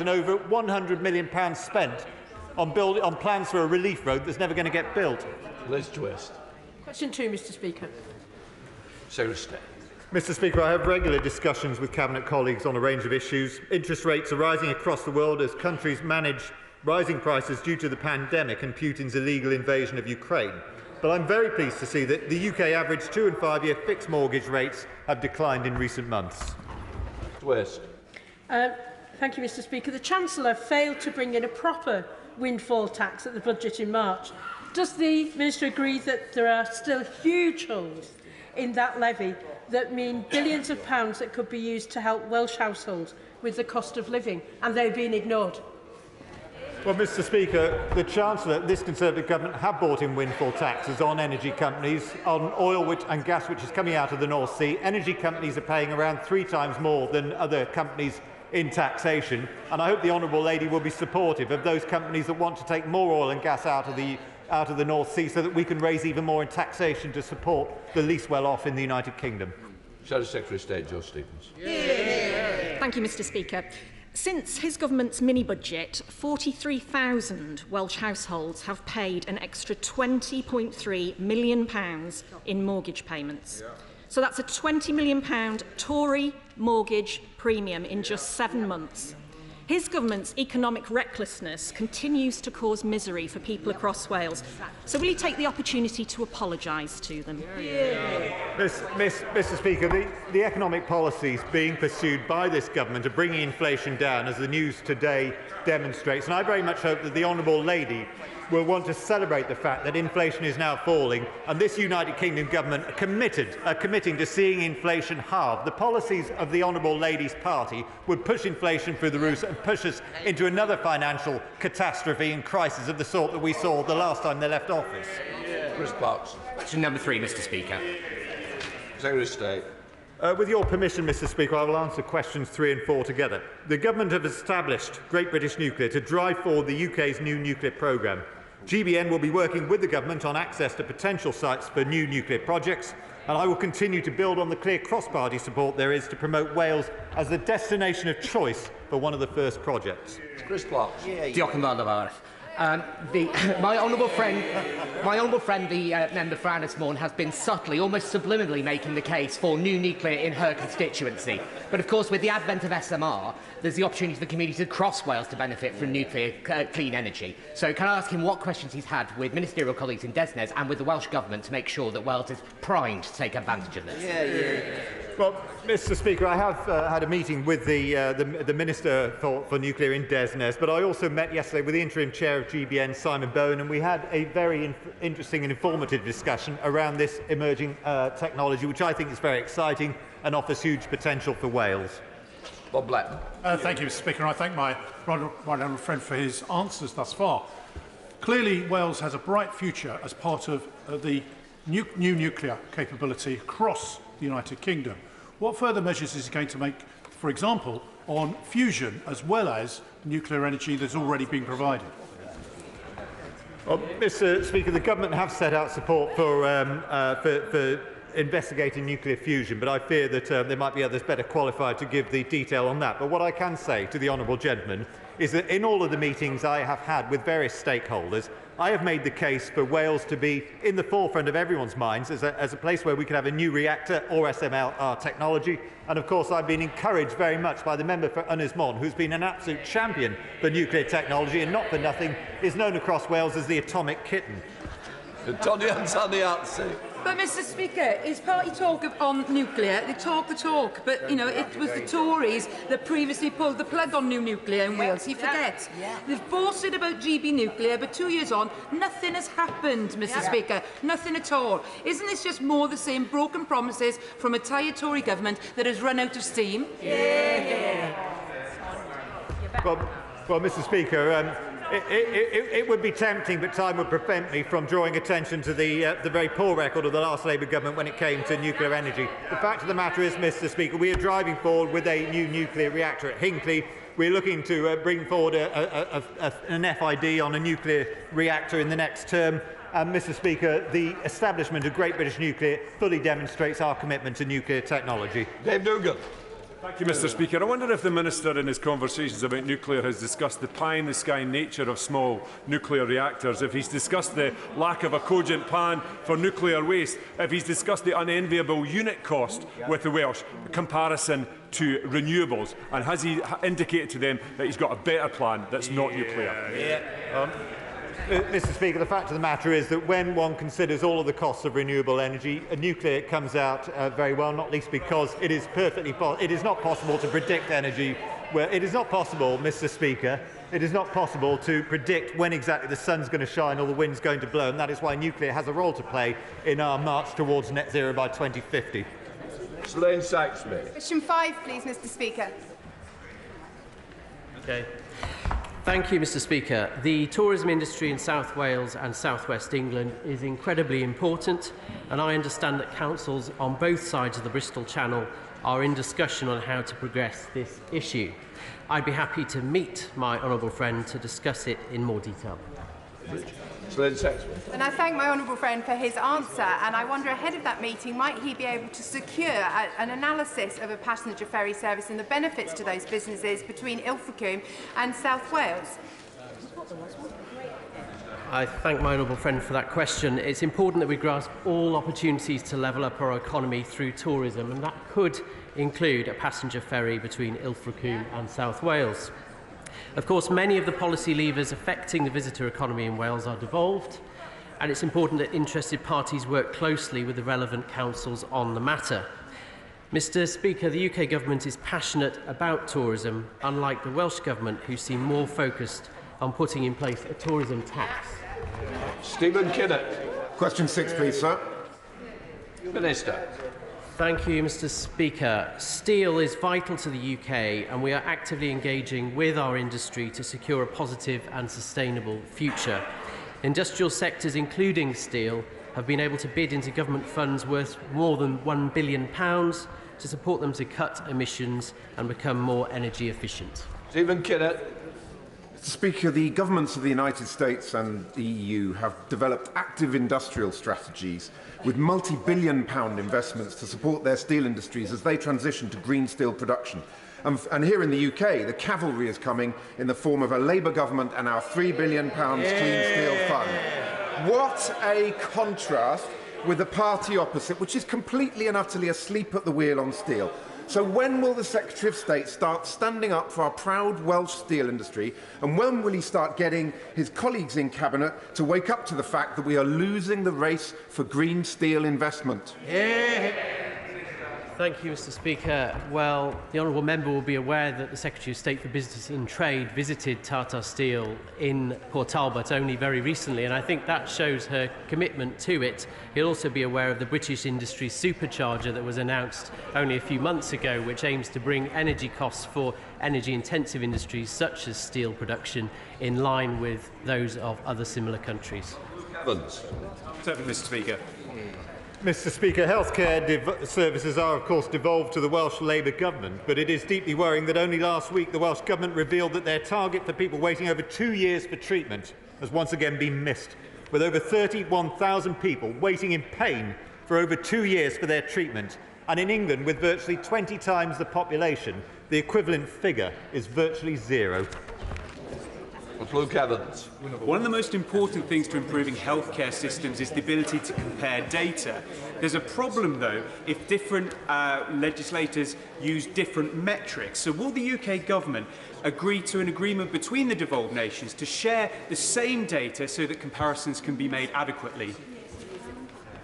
and over £100 million spent on plans for a relief road that's never going to get built. Liz Twist. Question 2, Mr Speaker. Secretary of State. Mr Speaker, I have regular discussions with Cabinet colleagues on a range of issues. Interest rates are rising across the world as countries manage rising prices due to the pandemic and Putin's illegal invasion of Ukraine. But I'm very pleased to see that the UK average 2- and 5-year fixed mortgage rates have declined in recent months. Twist. Thank you, Mr Speaker. The Chancellor failed to bring in a proper windfall tax at the budget in March. Does the Minister agree that there are still huge holes in that levy that mean billions of pounds that could be used to help Welsh households with the cost of living, and they're being ignored? Well, Mr Speaker, the Chancellor, this Conservative government, have brought in windfall taxes on energy companies, on oil and gas which is coming out of the North Sea. Energy companies are paying around 3 times more than other companies in taxation, and I hope the honourable lady will be supportive of those companies that want to take more oil and gas out of the North Sea so that we can raise even more in taxation to support the least well-off in the United Kingdom. Shadow Secretary of State Joe Stevens. Thank you, Mr Speaker. Since his government's mini-budget, 43,000 Welsh households have paid an extra £20.3 million in mortgage payments. So that's a £20 million Tory mortgage premium in just 7 months. His government's economic recklessness continues to cause misery for people across Wales. So will he take the opportunity to apologise to them? Mr Speaker, the economic policies being pursued by this government are bringing inflation down, as the news today demonstrates. And I very much hope that the honourable lady will want to celebrate the fact that inflation is now falling, and this United Kingdom government are committing to seeing inflation halved. The policies of the honourable lady's party would push inflation through the roof and push us into another financial catastrophe and crisis of the sort that we saw the last time they left office. Chris Clarkson. Question number 3, Mr Speaker. Secretary of State. With your permission, Mr Speaker, I will answer questions 3 and 4 together. The government have established Great British Nuclear to drive forward the UK's new nuclear programme. GBN will be working with the government on access to potential sites for new nuclear projects, and I will continue to build on the clear cross-party support there is to promote Wales as the destination of choice for one of the first projects. Chris Clarkson. Diolch yn fawr, my honourable friend, the member for Anismorn, has been subtly, almost subliminally making the case for new nuclear in her constituency. But of course, with the advent of SMR, there's the opportunity for the community across Wales to benefit from nuclear clean energy. So can I ask him what questions he's had with ministerial colleagues in Desnes and with the Welsh Government to make sure that Wales is primed to take advantage of this? Well, Mr Speaker, I have had a meeting with the Minister for Nuclear in Desnes, but I also met yesterday with the Interim Chair of GBN, Simon Bowen, and we had a very interesting and informative discussion around this emerging technology, which I think is very exciting and offers huge potential for Wales. Bob Blackman. Thank you, Mr Speaker, and I thank my right honourable friend for his answers thus far. Clearly, Wales has a bright future as part of the new nuclear capability across the United Kingdom. What further measures is he going to make, for example, on fusion as well as nuclear energy that's already being provided? Well, Mr Speaker, the government have set out support for investigating nuclear fusion, but I fear that there might be others better qualified to give the detail on that. But what I can say to the honourable gentleman is that in all of the meetings I have had with various stakeholders, I have made the case for Wales to be in the forefront of everyone's minds as a place where we could have a new reactor or SMR technology. And of course, I've been encouraged very much by the member for Ynys who's been an absolute champion for nuclear technology and not for nothing is known across Wales as the atomic kitten. Tony Antoniazzi. But, Mr Speaker, his party talk on nuclear, they talk the talk, but, you know, it was the Tories that previously pulled the plug on new nuclear in Wales. He forgets. They've boasted about GB nuclear, but 2 years on, nothing has happened, Mr Speaker. Nothing at all. Isn't this just more the same broken promises from a tired Tory government that has run out of steam? Well, Mr Speaker, it would be tempting, but time would prevent me from drawing attention to the very poor record of the last Labour government when it came to nuclear energy. The fact of the matter is, Mr Speaker, we are driving forward with a new nuclear reactor at Hinckley. We're looking to bring forward an FID on a nuclear reactor in the next term. And, Mr Speaker, the establishment of Great British Nuclear fully demonstrates our commitment to nuclear technology. Dave Dugan. Thank you, Mr Speaker. I wonder if the Minister in his conversations about nuclear has discussed the pie-in-the-sky nature of small nuclear reactors, if he's discussed the lack of a cogent plan for nuclear waste, if he's discussed the unenviable unit cost with the Welsh comparison to renewables, and has he indicated to them that he's got a better plan that's not nuclear? Mr Speaker, the fact of the matter is that when one considers all of the costs of renewable energy, nuclear comes out very well, not least because it is it is not possible to predict energy. It is not possible, Mr Speaker, it is not possible to predict when exactly the sun's going to shine or the wind's going to blow, and that is why nuclear has a role to play in our march towards net zero by 2050. Slane Saxby. Question 5, please, Mr Speaker. Okay. Thank you, Mr Speaker. The tourism industry in South Wales and South West England is incredibly important, and I understand that councils on both sides of the Bristol Channel are in discussion on how to progress this issue. I'd be happy to meet my honourable friend to discuss it in more detail. And I thank my honourable friend for his answer, and I wonder ahead of that meeting, might he be able to secure an analysis of a passenger ferry service and the benefits to those businesses between Ilfracombe and South Wales? I thank my honourable friend for that question. It's important that we grasp all opportunities to level up our economy through tourism, and that could include a passenger ferry between Ilfracombe and South Wales. Of course, many of the policy levers affecting the visitor economy in Wales are devolved, and it's important that interested parties work closely with the relevant councils on the matter. Mr Speaker, the UK Government is passionate about tourism, unlike the Welsh Government, who seem more focused on putting in place a tourism tax. Stephen Kinnett. Question 6, please, sir. Minister. Thank you, Mr Speaker. Steel is vital to the UK, and we are actively engaging with our industry to secure a positive and sustainable future. Industrial sectors, including steel, have been able to bid into government funds worth more than £1 billion to support them to cut emissions and become more energy efficient. Stephen Kinnett. Mr Speaker, the governments of the United States and the EU have developed active industrial strategies with multi-billion-pound investments to support their steel industries as they transition to green steel production. And here in the UK, the cavalry is coming in the form of a Labour government and our £3 billion Clean Steel Fund. What a contrast with the party opposite, which is completely and utterly asleep at the wheel on steel. So when will the Secretary of State start standing up for our proud Welsh steel industry, and when will he start getting his colleagues in Cabinet to wake up to the fact that we are losing the race for green steel investment? Thank you, Mr Speaker. Well, the honourable member will be aware that the Secretary of State for Business and Trade visited Tata Steel in Port Talbot only very recently, and I think that shows her commitment to it. He'll also be aware of the British industry supercharger that was announced only a few months ago, which aims to bring energy costs for energy-intensive industries such as steel production in line with those of other similar countries. Mr Speaker. Mr Speaker, healthcare services are of course devolved to the Welsh Labour Government, but it is deeply worrying that only last week the Welsh Government revealed that their target for people waiting over 2 years for treatment has once again been missed, with over 31,000 people waiting in pain for over 2 years for their treatment. And in England, with virtually 20 times the population, the equivalent figure is virtually zero. One of the most important things to improving healthcare systems is the ability to compare data. There's a problem, though, if different legislators use different metrics. So will the UK government agree to an agreement between the devolved nations to share the same data so that comparisons can be made adequately?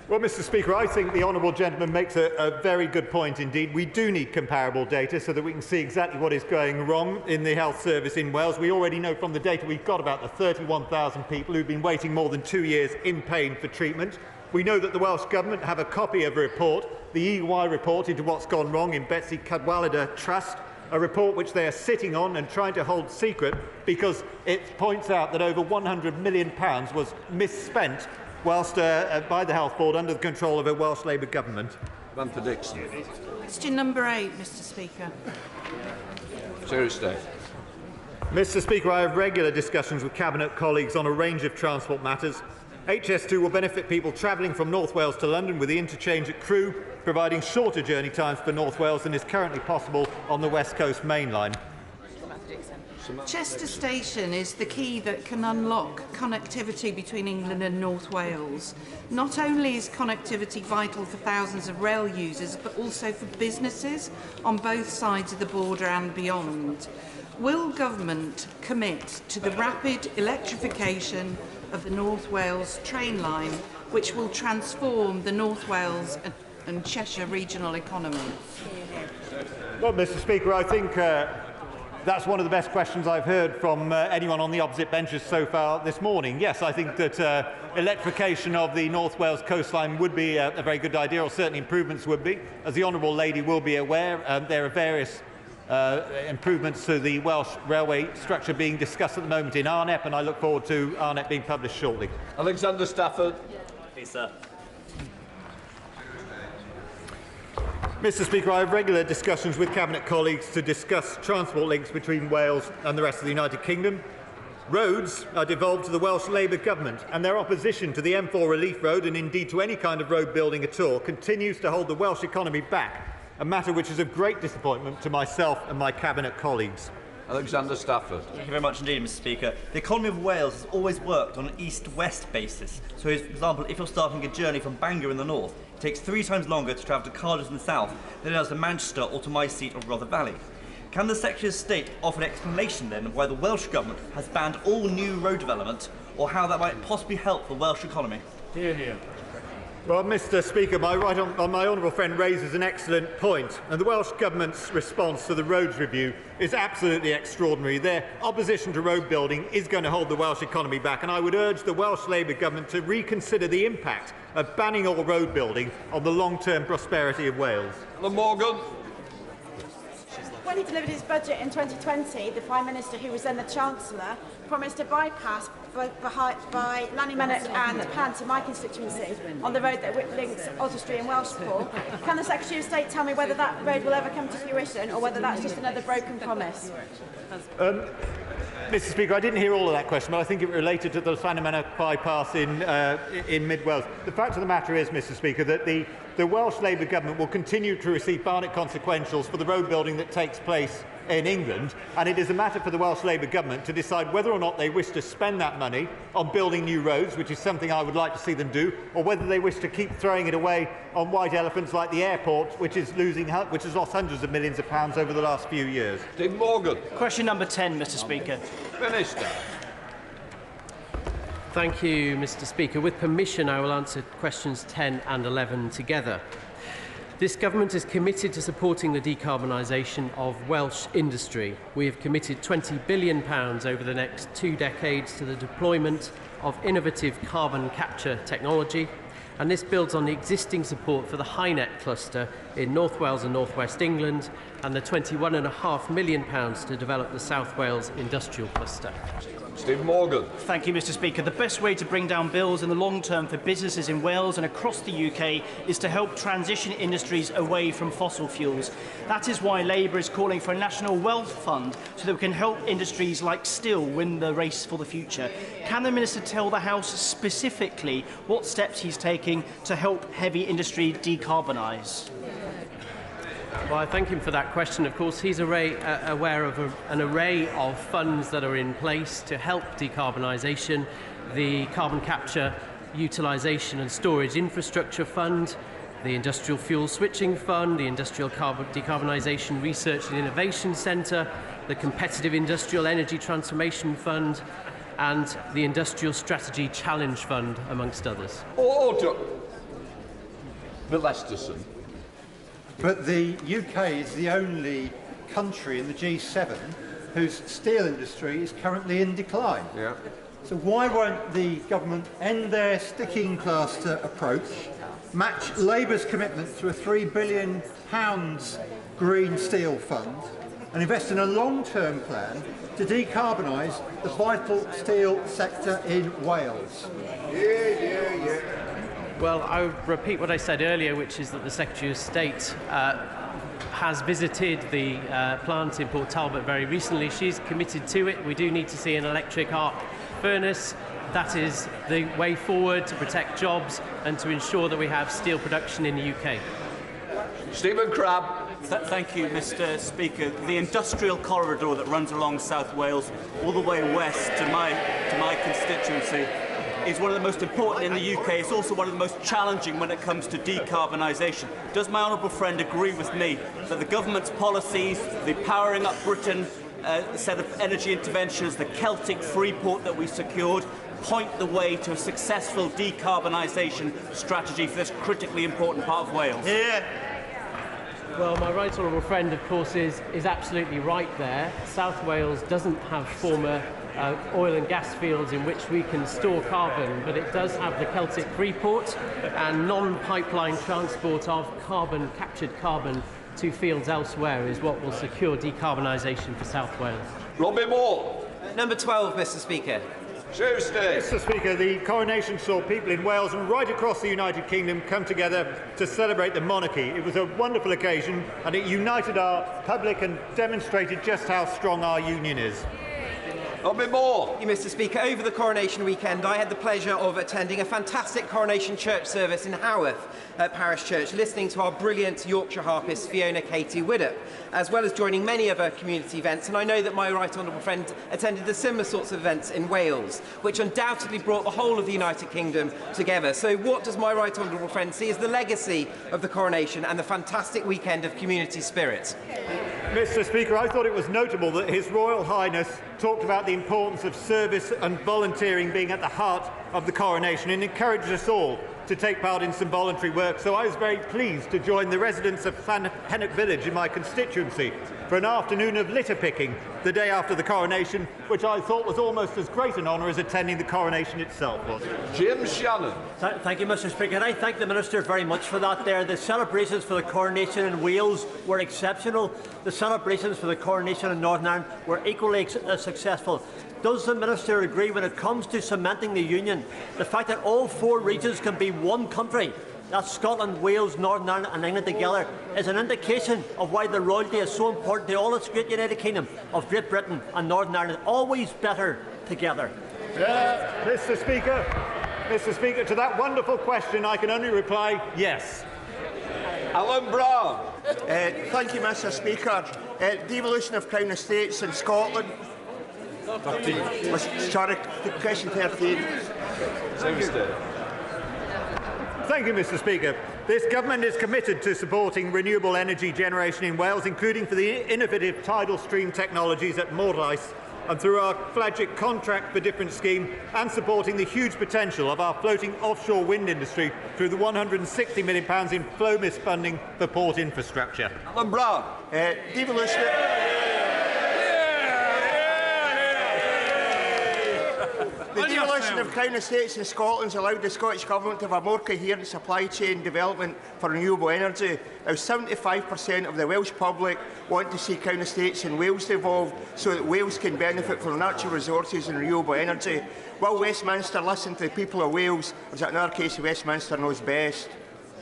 Well, Mr Speaker, I think the honourable gentleman makes a very good point indeed. We do need comparable data so that we can see exactly what is going wrong in the health service in Wales. We already know from the data we've got about the 31,000 people who've been waiting more than 2 years in pain for treatment. We know that the Welsh Government have a copy of a report, the EY report into what's gone wrong in Betsy Cadwallader Trust, a report which they are sitting on and trying to hold secret because it points out that over £100 million was misspent whilst by the Health Board under the control of a Welsh Labour government. Question number 8, Mr Speaker. Seriously. Mr Speaker, I have regular discussions with Cabinet colleagues on a range of transport matters. HS2 will benefit people travelling from North Wales to London with the interchange at Crewe, providing shorter journey times for North Wales than is currently possible on the West Coast Main Line. Chester Station is the key that can unlock connectivity between England and North Wales. Not only is connectivity vital for thousands of rail users, but also for businesses on both sides of the border and beyond. Will government commit to the rapid electrification of the North Wales train line, which will transform the North Wales and Cheshire regional economy? Well, Mr. Speaker, I think that's one of the best questions I've heard from anyone on the opposite benches so far this morning. Yes, I think that electrification of the North Wales coastline would be a very good idea, or certainly improvements would be. As the Honourable Lady will be aware, there are various improvements to the Welsh railway structure being discussed at the moment in ARNEP, and I look forward to ARNEP being published shortly. Alexander Stafford. Please, sir. Mr. Speaker, I have regular discussions with Cabinet colleagues to discuss transport links between Wales and the rest of the United Kingdom. Roads are devolved to the Welsh Labour Government, and their opposition to the M4 Relief Road, and indeed to any kind of road building at all, continues to hold the Welsh economy back, a matter which is of great disappointment to myself and my Cabinet colleagues. Alexander Stafford. Thank you very much indeed, Mr. Speaker. The economy of Wales has always worked on an east-west basis. So, for example, if you're starting a journey from Bangor in the north, it takes 3 times longer to travel to Cardiff in the south than it does to Manchester or to my seat of Rother Valley. Can the Secretary of State offer an explanation then of why the Welsh Government has banned all new road development, or how that might possibly help the Welsh economy? Hear, hear. Well, Mr. Speaker, my honourable friend raises an excellent point, and the Welsh Government's response to the roads review is absolutely extraordinary. Their opposition to road building is going to hold the Welsh economy back, and I would urge the Welsh Labour Government to reconsider the impact of banning all road building on the long-term prosperity of Wales. Morgan. When he delivered his budget in 2020, the Prime Minister, who was then the Chancellor, promised a bypass by Lannymennock and Pant in my constituency on the road that links Oswestry and Welshpool. Can the Secretary of State tell me whether that road will ever come to fruition, or whether that's just another broken promise? Mr. Speaker, I didn't hear all of that question, but I think it related to the Lannymennock bypass in mid-Wales. The fact of the matter is, Mr. Speaker, that the Welsh Labour Government will continue to receive Barnett consequentials for the road building that takes place in England, and it is a matter for the Welsh Labour Government to decide whether or not they wish to spend that money on building new roads, which is something I would like to see them do, or whether they wish to keep throwing it away on white elephants like the airport, which has lost hundreds of millions of pounds over the last few years. Tim Morgan. Question number 10, Mr. Speaker. Minister. Thank you, Mr. Speaker. With permission, I will answer questions 10 and 11 together. This government is committed to supporting the decarbonisation of Welsh industry. We have committed £20 billion over the next 2 decades to the deployment of innovative carbon capture technology, and this builds on the existing support for the HyNet cluster in North Wales and North West England, and the £21.5 million to develop the South Wales industrial cluster. Steve Morgan. Thank you, Mr. Speaker. The best way to bring down bills in the long term for businesses in Wales and across the UK is to help transition industries away from fossil fuels. That is why Labour is calling for a national wealth fund so that we can help industries like steel win the race for the future. Can the Minister tell the House specifically what steps he's taking to help heavy industry decarbonise? Well, I thank him for that question. Of course, he's aware of an array of funds that are in place to help decarbonisation. The Carbon Capture, Utilisation and Storage Infrastructure Fund, the Industrial Fuel Switching Fund, the Industrial Decarbonisation Research and Innovation Centre, the Competitive Industrial Energy Transformation Fund, and the Industrial Strategy Challenge Fund, amongst others. Order. Bill Esterson. But the UK is the only country in the G7 whose steel industry is currently in decline. Yeah. So why won't the government end their sticking plaster approach, match Labour's commitment to a £3 billion green steel fund, and invest in a long-term plan to decarbonise the vital steel sector in Wales? Yeah. Well, I would repeat what I said earlier, which is that the Secretary of State has visited the plant in Port Talbot very recently. She's committed to it. We do need to see an electric arc furnace. That is the way forward to protect jobs and to ensure that we have steel production in the UK. Stephen Crabb. Thank you, Mr Speaker. The industrial corridor that runs along South Wales all the way west to my constituency is one of the most important in the UK. It's also one of the most challenging when it comes to decarbonisation. Does my honourable friend agree with me that the government's policies, the Powering Up Britain set of energy interventions, the Celtic Freeport that we secured, point the way to a successful decarbonisation strategy for this critically important part of Wales? Yeah. Well, my right honourable friend, of course, is absolutely right there. South Wales doesn't have former oil and gas fields in which we can store carbon, but it does have the Celtic Freeport, and non-pipeline transport of carbon, captured carbon, to fields elsewhere is what will secure decarbonisation for South Wales. Robbie Moore. Number 12, Mr Speaker. Tuesday. Mr Speaker, the coronation saw people in Wales and right across the United Kingdom come together to celebrate the monarchy. It was a wonderful occasion and it united our public and demonstrated just how strong our union is. Robbie Moore. Mr Speaker, over the coronation weekend I had the pleasure of attending a fantastic coronation church service in Haworth Parish Church, listening to our brilliant Yorkshire harpist Fiona Katie Widdop, as well as joining many other community events, and I know that my right honourable friend attended the similar sorts of events in Wales, which undoubtedly brought the whole of the United Kingdom together. So what does my right honourable friend see as the legacy of the coronation and the fantastic weekend of community spirit? Mr Speaker, I thought it was notable that His Royal Highness talked about the importance of service and volunteering being at the heart of the coronation and encouraged us all to take part in some voluntary work. So I was very pleased to join the residents of Llanhennock Village in my constituency for an afternoon of litter picking the day after the coronation, which I thought was almost as great an honour as attending the coronation itself was. Jim Shannon. Thank you, Mr Speaker. And I thank the Minister very much for that there. The celebrations for the coronation in Wales were exceptional. The celebrations for the coronation in Northern Ireland were equally successful. Does the Minister agree when it comes to cementing the Union, the fact that all four regions can be one country, that's Scotland, Wales, Northern Ireland and England together, is an indication of why the royalty is so important to all this great United Kingdom of Great Britain and Northern Ireland, always better together? Mr Speaker, to that wonderful question I can only reply yes. Alan Brown. Thank you, Mr Speaker. Devolution of Crown Estates in Scotland. 13. Sorry, question 13. Thank you, Mr Speaker. This government is committed to supporting renewable energy generation in Wales, including for the innovative tidal stream technologies at Morlais and through our flagship Contract for Difference scheme, and supporting the huge potential of our floating offshore wind industry through the £160 million in FLOMIS funding for port infrastructure. Alan Brown. Devolution. The devolution of Crown Estates in Scotland has allowed the Scottish Government to have a more coherent supply chain development for renewable energy. Now, 75% of the Welsh public want to see Crown Estates in Wales devolved so that Wales can benefit from natural resources and renewable energy. Will Westminster listen to the people of Wales, or is it in our case Westminster knows best?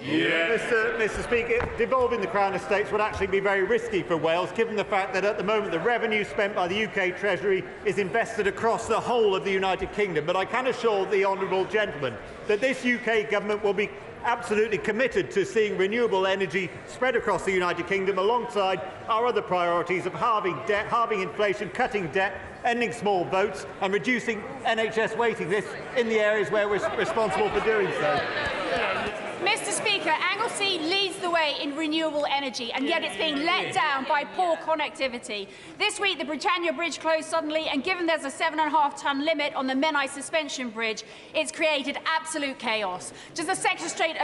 Yeah. Mr Speaker, devolving the Crown Estates would actually be very risky for Wales, given the fact that at the moment the revenue spent by the UK Treasury is invested across the whole of the United Kingdom. But I can assure the honourable gentleman that this UK government will be absolutely committed to seeing renewable energy spread across the United Kingdom alongside our other priorities of halving debt, halving inflation, cutting debt, ending small votes and reducing NHS waiting lists in the areas where we're responsible for doing so. Mr Speaker, Anglesey leads the way in renewable energy, and yet it's being let down by poor connectivity. This week, the Britannia Bridge closed suddenly, and given there's a 7.5-tonne limit on the Menai Suspension Bridge, it's created absolute chaos. Does the Secretary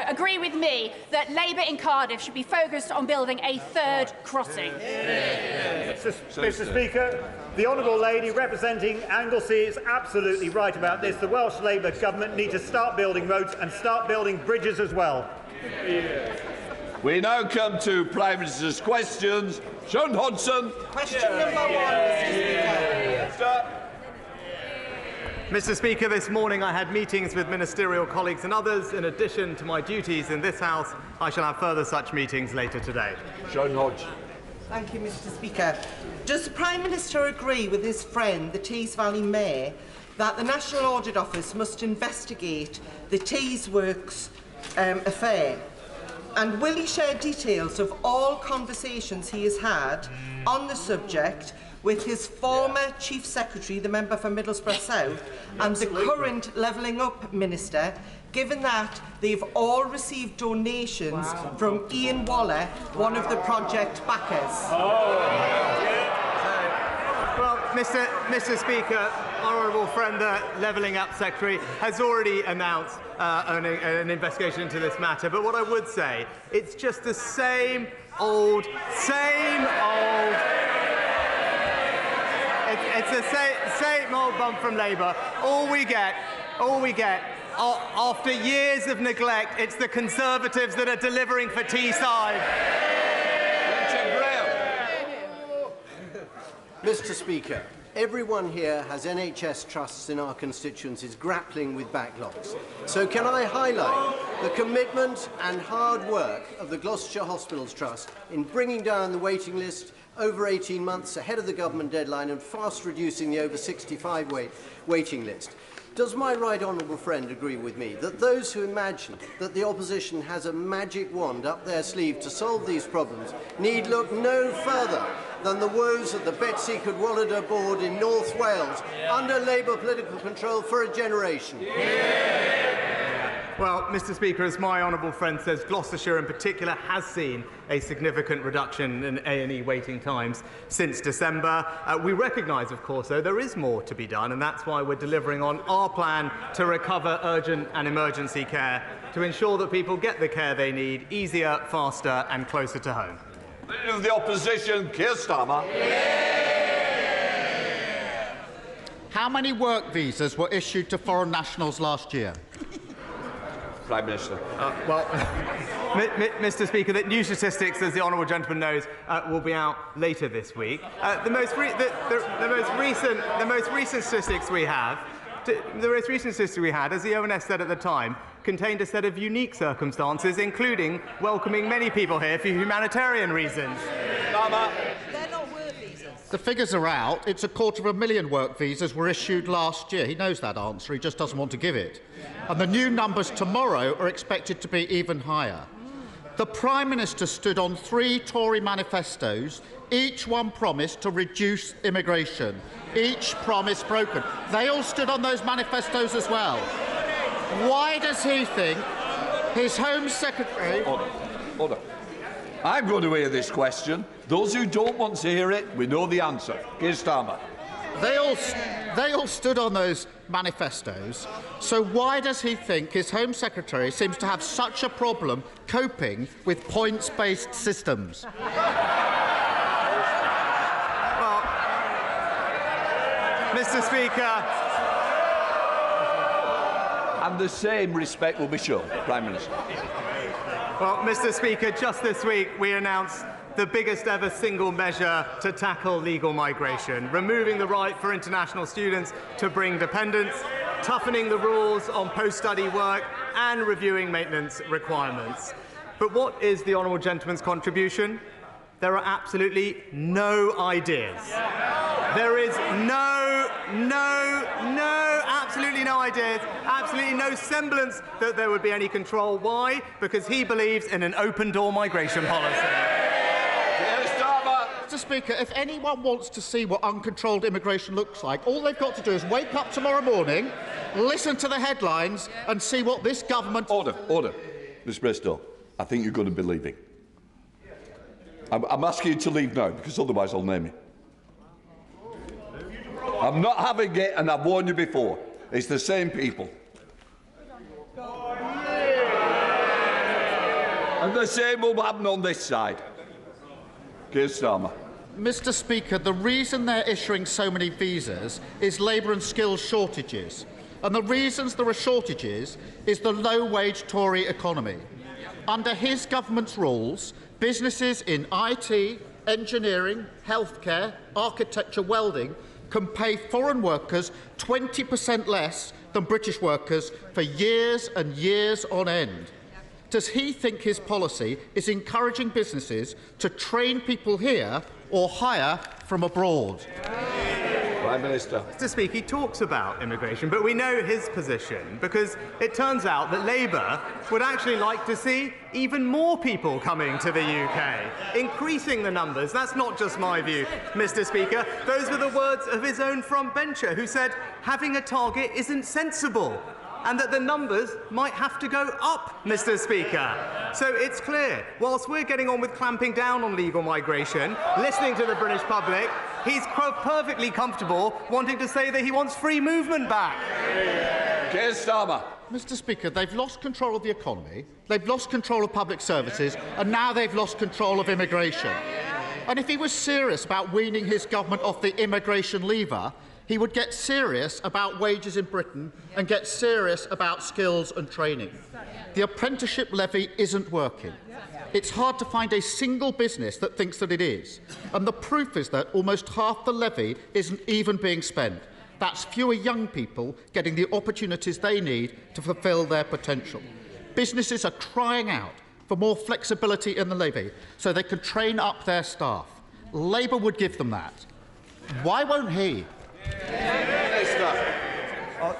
agree with me that Labour in Cardiff should be focused on building a third crossing? Mr Speaker, the honourable lady representing Anglesey is absolutely right about this. The Welsh Labour government need to start building roads and start building bridges as well. We now come to Prime Minister's questions. Sean Hodgson. Question number 1, Mr Speaker. Mr Speaker, this morning I had meetings with ministerial colleagues and others. In addition to my duties in this House, I shall have further such meetings later today. Sean Hodge. Thank you, Mr Speaker. Does the Prime Minister agree with his friend, the Tees Valley Mayor, that the National Audit Office must investigate the Tees Works affair? And will he share details of all conversations he has had on the subject with his former Chief Secretary, the member for Middlesbrough South, and the current Levelling Up Minister, given that they've all received donations from Ian Waller, one of the project backers? Well, Mr Speaker, honourable friend, the Levelling Up Secretary, has already announced an investigation into this matter. But what I would say, it's just the same old. It's the same old bump from Labour. All we get, after years of neglect, it's the Conservatives that are delivering for Teesside. Mr Speaker, everyone here has NHS trusts in our constituencies grappling with backlogs. So can I highlight the commitment and hard work of the Gloucestershire Hospitals Trust in bringing down the waiting list over 18 months ahead of the government deadline and fast reducing the over 65 waiting list? Does my right honourable friend agree with me that those who imagine that the opposition has a magic wand up their sleeve to solve these problems need look no further than the woes of the Betsy Cadwallader board in North Wales, under Labour political control for a generation? Well, Mr Speaker, as my honourable friend says, Gloucestershire in particular has seen a significant reduction in A&E waiting times since December. We recognise, of course, though, there is more to be done, and that's why we're delivering on our plan to recover urgent and emergency care, to ensure that people get the care they need easier, faster and closer to home. Leader of the Opposition, Keir Starmer. How many work visas were issued to foreign nationals last year? Prime Minister. Well, Mr Speaker, the new statistics, as the honourable gentleman knows, will be out later this week. The most recent statistics we have, as the ONS said at the time, contained a set of unique circumstances, including welcoming many people here for humanitarian reasons. They're not work visas. The figures are out. It's 250,000 work visas were issued last year. He knows that answer. He just doesn't want to give it. And the new numbers tomorrow are expected to be even higher. The Prime Minister stood on 3 Tory manifestos. Each one promised to reduce immigration. Each promise broken. They all stood on those manifestos as well. Why does he think his Home Secretary... Order. I'm going to hear this question. Those who don't want to hear it, we know the answer. Keir Starmer. They all stood on those manifestos. So why does he think his Home Secretary seems to have such a problem coping with points-based systems? Well, Mr Speaker... And the same respect will be shown, Prime Minister. Well, Mr Speaker, just this week we announced the biggest ever single measure to tackle legal migration, removing the right for international students to bring dependents, toughening the rules on post-study work and reviewing maintenance requirements. But what is the honourable gentleman's contribution? There are absolutely no ideas. There is absolutely no ideas, absolutely no semblance that there would be any control. Why? Because he believes in an open-door migration policy. Mr Speaker, if anyone wants to see what uncontrolled immigration looks like, all they've got to do is wake up tomorrow morning, listen to the headlines and see what this government... Order. Ms Bristow, I think you're going to be leaving. I'm asking you to leave now, because otherwise I'll name you. I'm not having it, and I've warned you before. It's the same people. And the same will happen on this side. Keir Starmer. Mr Speaker, the reason they're issuing so many visas is labour and skills shortages. And the reasons there are shortages is the low-wage Tory economy. Under his government's rules, businesses in IT, engineering, healthcare, architecture, welding can pay foreign workers 20% less than British workers for years and years on end. Does he think his policy is encouraging businesses to train people here or hire from abroad. Prime Minister. Mr. Speaker, he talks about immigration, but we know his position because it turns out that Labour would actually like to see even more people coming to the UK, increasing the numbers. That's not just my view, Mr. Speaker. Those were the words of his own frontbencher who said having a target isn't sensible, and that the numbers might have to go up, Mr. Speaker. So it's clear, whilst we're getting on with clamping down on legal migration, listening to the British public, he's perfectly comfortable wanting to say that he wants free movement back. Keir Starmer. Mr. Speaker, they've lost control of the economy, they've lost control of public services, and now they've lost control of immigration. And if he was serious about weaning his government off the immigration lever, he would get serious about wages in Britain and get serious about skills and training. The apprenticeship levy isn't working. It's hard to find a single business that thinks that it is. And the proof is that almost half the levy isn't even being spent. That's fewer young people getting the opportunities they need to fulfil their potential. Businesses are crying out for more flexibility in the levy so they can train up their staff. Labour would give them that. Why won't he?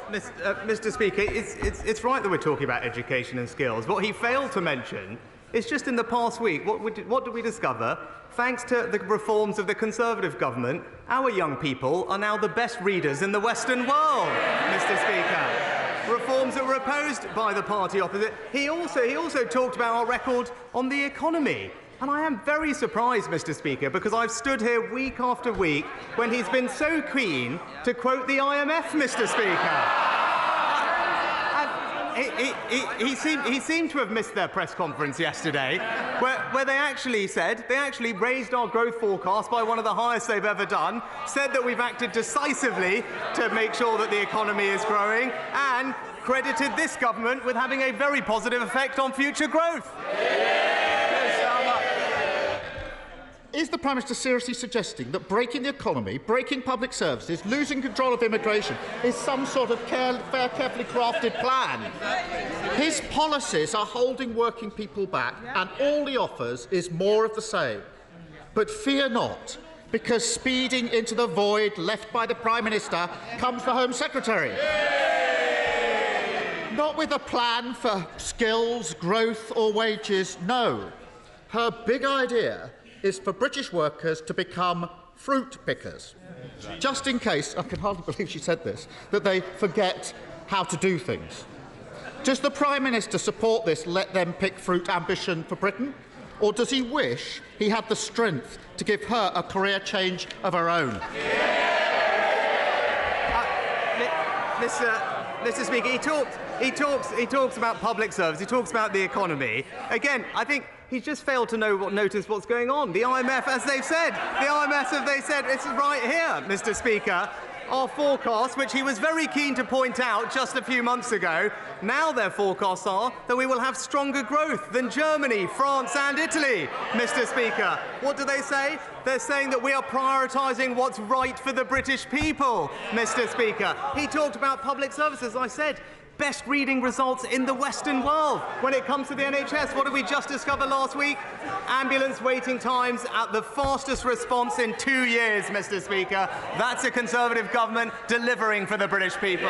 Mr. Speaker, it's right that we're talking about education and skills. What he failed to mention is just in the past week, what did we discover? Thanks to the reforms of the Conservative government, our young people are now the best readers in the Western world, Mr. Speaker. Reforms that were opposed by the party opposite. He also talked about our record on the economy. And I am very surprised, Mr. Speaker, because I've stood here week after week when he's been so keen to quote the IMF, Mr. Speaker. He seemed to have missed their press conference yesterday, where they actually raised our growth forecast by one of the highest they've ever done, said that we've acted decisively to make sure that the economy is growing, and credited this government with having a very positive effect on future growth. Is the Prime Minister seriously suggesting that breaking the economy, breaking public services, losing control of immigration is some sort of carefully crafted plan? His policies are holding working people back, and all he offers is more of the same. But fear not, because speeding into the void left by the Prime Minister comes the Home Secretary. Not with a plan for skills, growth or wages, no. Her big idea is for British workers to become fruit pickers. Just in case, I can hardly believe she said this, that they forget how to do things. Does the Prime Minister support this let them pick fruit ambition for Britain? Or does he wish he had the strength to give her a career change of her own? Mr. Speaker, he talks about public service, he talks about the economy. Again, I think he's just failed to notice what's going on. The IMF, as they've said, it's right here, Mr. Speaker. Our forecasts, which he was very keen to point out just a few months ago, now their forecasts are that we will have stronger growth than Germany, France and Italy, Mr. Speaker. What do they say? They're saying that we are prioritising what's right for the British people, Mr. Speaker. He talked about public services, I said. Best reading results in the Western world. When it comes to the NHS, what did we just discover last week? Ambulance waiting times at the fastest response in 2 years, Mr. Speaker. That's a Conservative government delivering for the British people.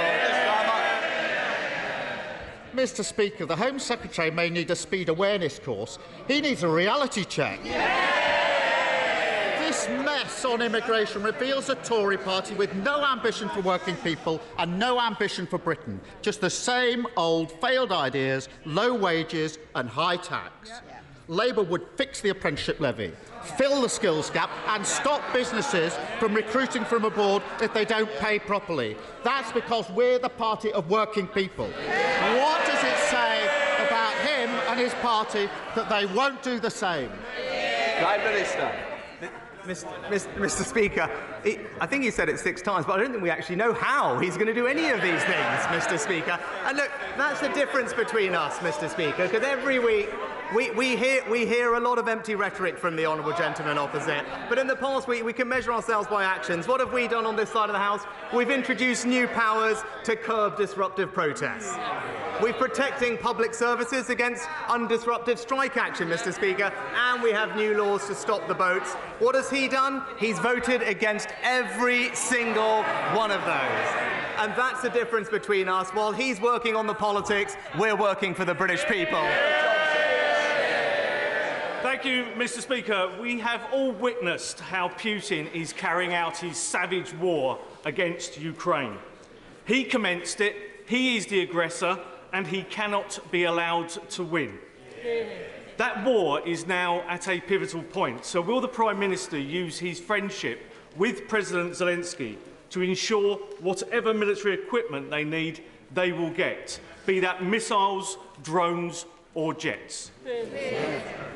Mr. Speaker, the Home Secretary may need a speed awareness course. He needs a reality check. This mess on immigration reveals a Tory party with no ambition for working people and no ambition for Britain. Just the same old failed ideas, low wages and high tax. Labour would fix the apprenticeship levy, fill the skills gap and stop businesses from recruiting from abroad if they don't pay properly. That's because we're the party of working people. What does it say about him and his party that they won't do the same? Prime Minister. Mr. Speaker, I think he said it 6 times, but I don't think we actually know how he's going to do any of these things, Mr. Speaker. And look, that's the difference between us, Mr. Speaker, because every week we hear a lot of empty rhetoric from the honourable gentleman opposite. But in the past week, we can measure ourselves by actions. What have we done on this side of the House? We've introduced new powers to curb disruptive protests. We're protecting public services against undisruptive strike action, Mr Speaker, and we have new laws to stop the boats. What has he done? He's voted against every single one of those. And that's the difference between us. While he's working on the politics, we're working for the British people. Thank you, Mr Speaker. We have all witnessed how Putin is carrying out his savage war against Ukraine. He commenced it, he is the aggressor, and he cannot be allowed to win. That war is now at a pivotal point. So will the Prime Minister use his friendship with President Zelensky to ensure whatever military equipment they need, they will get, be that missiles, drones or jets?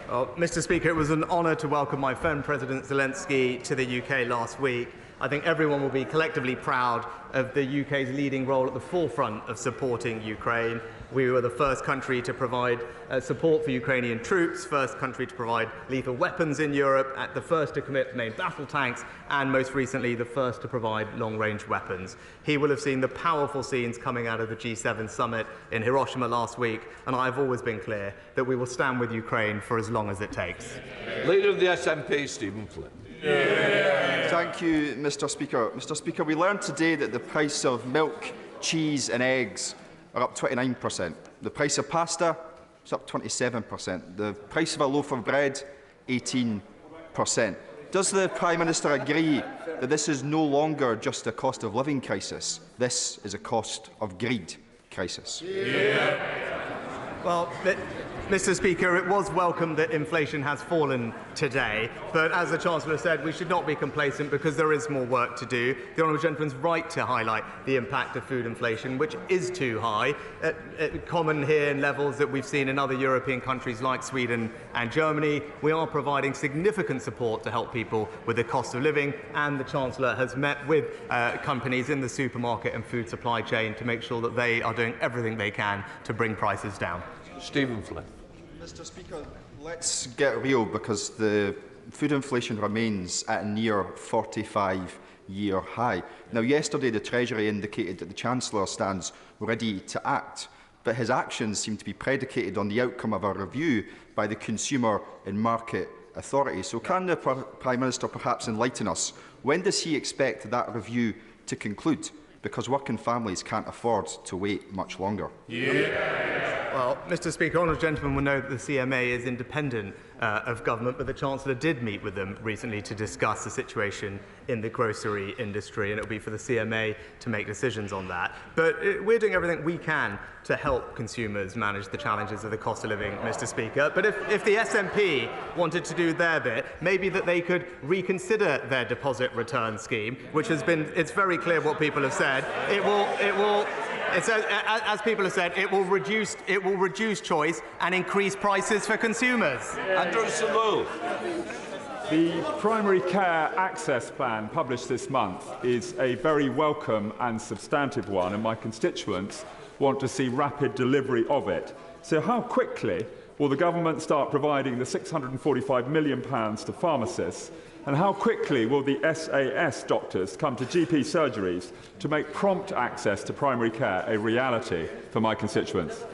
Well, Mr Speaker, it was an honour to welcome my friend President Zelensky to the UK last week. I think everyone will be collectively proud of the UK's leading role at the forefront of supporting Ukraine. We were the first country to provide support for Ukrainian troops, first country to provide lethal weapons in Europe, the first to commit to main battle tanks, and most recently the first to provide long-range weapons. He will have seen the powerful scenes coming out of the G7 summit in Hiroshima last week, and I have always been clear that we will stand with Ukraine for as long as it takes. Leader of the SNP, Stephen Flynn. Thank you, Mr Speaker. Mr Speaker, we learned today that the price of milk, cheese and eggs are up 29%. The price of pasta is up 27%. The price of a loaf of bread, 18%. Does the Prime Minister agree that this is no longer just a cost of living crisis? This is a cost of greed crisis. Well, Mr Speaker, it was welcome that inflation has fallen today, but as the Chancellor said, we should not be complacent because there is more work to do. The Honourable Gentleman's right to highlight the impact of food inflation, which is too high, common here in levels that we've seen in other European countries like Sweden and Germany. We are providing significant support to help people with the cost of living, and the Chancellor has met with companies in the supermarket and food supply chain to make sure that they are doing everything they can to bring prices down. Stephen Flynn. Mr Speaker, let's get real, because the food inflation remains at a near 45-year high. Now, yesterday the Treasury indicated that the Chancellor stands ready to act, but his actions seem to be predicated on the outcome of a review by the Consumer and Market Authority. So can the Prime Minister perhaps enlighten us? When does he expect that review to conclude? Because working families can't afford to wait much longer. Well, Mr Speaker, honourable gentlemen will know that the CMA is independent of government, but the Chancellor did meet with them recently to discuss the situation in the grocery industry, and it will be for the CMA to make decisions on that. But we're doing everything we can to help consumers manage the challenges of the cost of living, Mr Speaker. But if the SNP wanted to do their bit, maybe that they could reconsider their deposit return scheme, which has been, it's very clear what people have said. As people have said, it will reduce choice and increase prices for consumers. Andrew Samuel. The Primary Care Access Plan published this month is a very welcome and substantive one, and my constituents want to see rapid delivery of it. So how quickly will the government start providing the £645 million to pharmacists? And how quickly will the SAS doctors come to GP surgeries to make prompt access to primary care a reality for my constituents?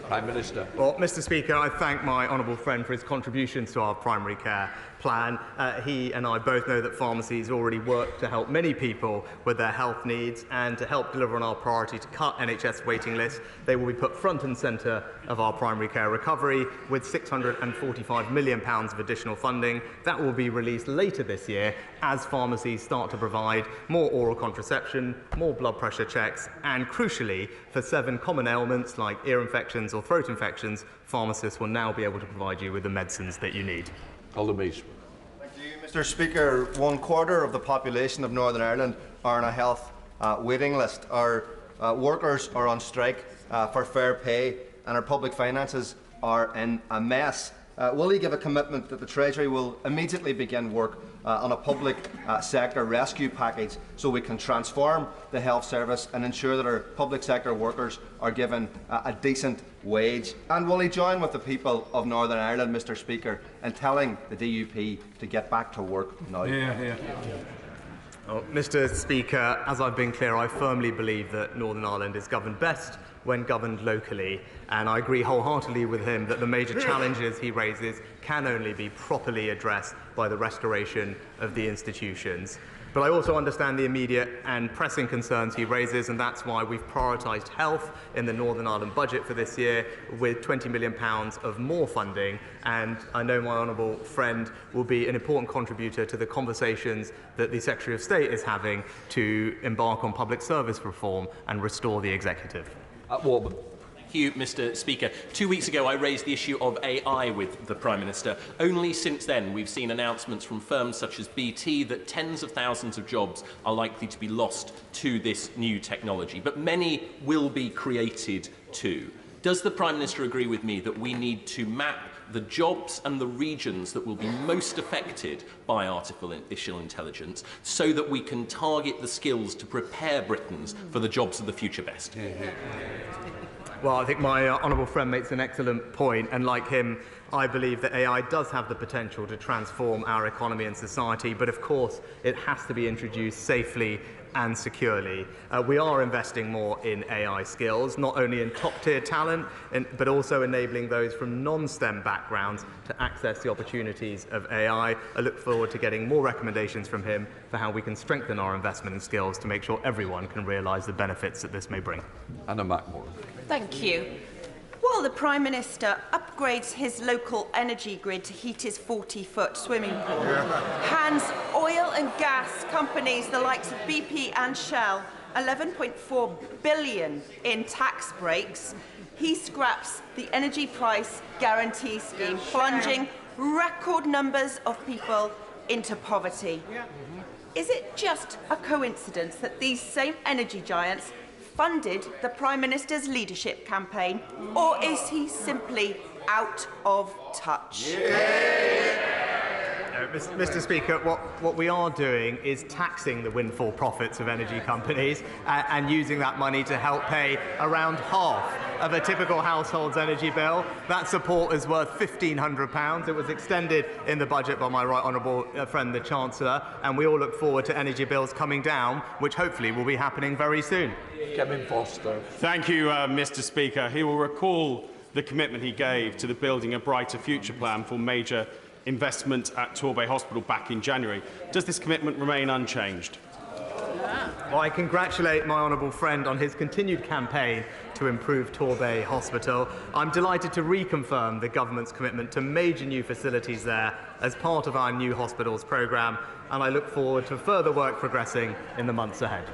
Prime Minister. Well, Mr Speaker, I thank my honourable friend for his contributions to our primary care plan. He and I both know that pharmacies already work to help many people with their health needs, and to help deliver on our priority to cut NHS waiting lists. They will be put front and centre of our primary care recovery with £645 million of additional funding. That will be released later this year as pharmacies start to provide more oral contraception, more blood pressure checks, and crucially, for 7 common ailments like ear infections or throat infections, pharmacists will now be able to provide you with the medicines that you need. Thank you, Mr Speaker. 1/4 of the population of Northern Ireland are on a health waiting list. Our workers are on strike for fair pay, and our public finances are in a mess. Will he give a commitment that the Treasury will immediately begin work on a public sector rescue package so we can transform the health service and ensure that our public sector workers are given a decent wage? And will he join with the people of Northern Ireland, Mr Speaker, in telling the DUP to get back to work now? Well, Mr Speaker, as I've been clear, I firmly believe that Northern Ireland is governed best when governed locally, and I agree wholeheartedly with him that the major challenges he raises can only be properly addressed by the restoration of the institutions. But I also understand the immediate and pressing concerns he raises, and that's why we've prioritised health in the Northern Ireland budget for this year with £20 million of more funding. And I know my honourable friend will be an important contributor to the conversations that the Secretary of State is having to embark on public service reform and restore the executive. Warburton. Thank you, Mr Speaker. 2 weeks ago, I raised the issue of AI with the Prime Minister. Only since then, we've seen announcements from firms such as BT that tens of thousands of jobs are likely to be lost to this new technology. But many will be created too. Does the Prime Minister agree with me that we need to map the jobs and the regions that will be most affected by artificial intelligence so that we can target the skills to prepare Britons for the jobs of the future best? Well, I think my honourable friend makes an excellent point, and like him, I believe that AI does have the potential to transform our economy and society, but of course it has to be introduced safely and securely. We are investing more in AI skills, not only in top-tier talent, but also enabling those from non-STEM backgrounds to access the opportunities of AI. I look forward to getting more recommendations from him for how we can strengthen our investment in skills to make sure everyone can realise the benefits that this may bring. Anna McMorran. Thank you. While the Prime Minister upgrades his local energy grid to heat his 40-foot swimming pool, hands oil and gas companies the likes of BP and Shell £11.4 billion in tax breaks, he scraps the energy price guarantee scheme, plunging record numbers of people into poverty. Is it just a coincidence that these same energy giants funded the Prime Minister's leadership campaign, or is he simply out of touch? Mr Speaker, what we are doing is taxing the windfall profits of energy companies and using that money to help pay around half of a typical household's energy bill. That support is worth £1,500. It was extended in the budget by my right honourable friend, the Chancellor, and we all look forward to energy bills coming down, which hopefully will be happening very soon. Kevin Foster. Thank you, Mr Speaker. He will recall the commitment he gave to the Building a Brighter Future plan for major investment at Torbay Hospital back in January. Does this commitment remain unchanged? Well, I congratulate my honourable friend on his continued campaign to improve Torbay Hospital. I'm delighted to reconfirm the government's commitment to major new facilities there as part of our new hospitals programme, and I look forward to further work progressing in the months ahead.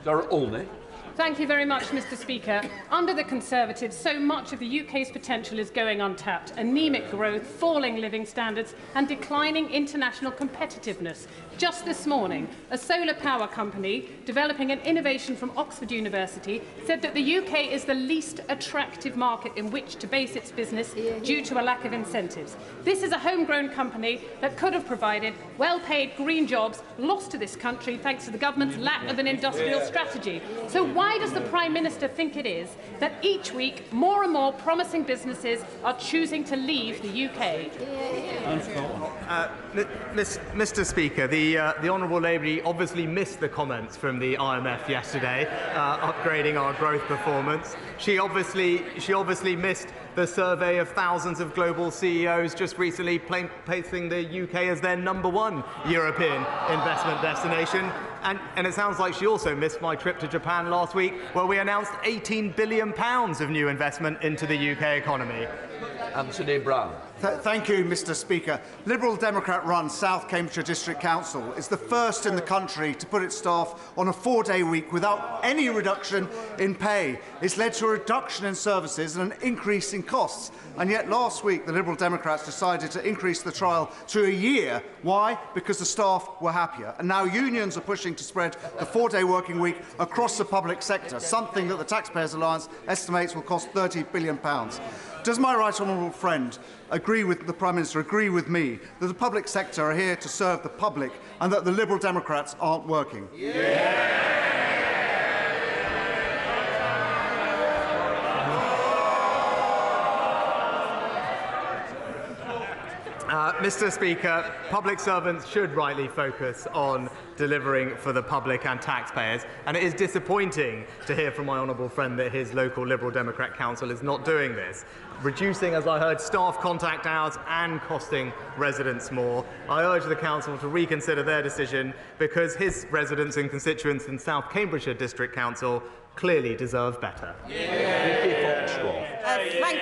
Sarah Olney. Thank you very much, Mr Speaker. Under the Conservatives, so much of the UK's potential is going untapped. Anemic growth, falling living standards and declining international competitiveness. Just this morning, a solar power company developing an innovation from Oxford University said that the UK is the least attractive market in which to base its business due to a lack of incentives. This is a homegrown company that could have provided well-paid green jobs lost to this country thanks to the government's lack of an industrial strategy. So why does the Prime Minister think it is that each week more and more promising businesses are choosing to leave the UK? Mr Speaker, the Honourable Lady obviously missed the comments from the IMF yesterday, upgrading our growth performance. She obviously missed the survey of thousands of global CEOs just recently placing the UK as their #1 European investment destination. And it sounds like she also missed my trip to Japan last week, where we announced £18 billion of new investment into the UK economy. Anthony Brown. Thank you, Mr Speaker. Liberal Democrat-run South Cambridgeshire District Council is the first in the country to put its staff on a 4-day week without any reduction in pay. It's led to a reduction in services and an increase in costs. And yet last week the Liberal Democrats decided to increase the trial to a year. Why? Because the staff were happier. And now unions are pushing to spread the 4-day working week across the public sector, something that the Taxpayers Alliance estimates will cost £30 billion. Does my right honourable friend agree with the Prime Minister, agree with me, that the public sector are here to serve the public and that the Liberal Democrats aren't working? Mr. Speaker, public servants should rightly focus on delivering for the public and taxpayers, and it is disappointing to hear from my honourable friend that his local Liberal Democrat council is not doing this, reducing, as I heard, staff contact hours and costing residents more. I urge the council to reconsider their decision because his residents and constituents in South Cambridgeshire District Council clearly deserve better. Thank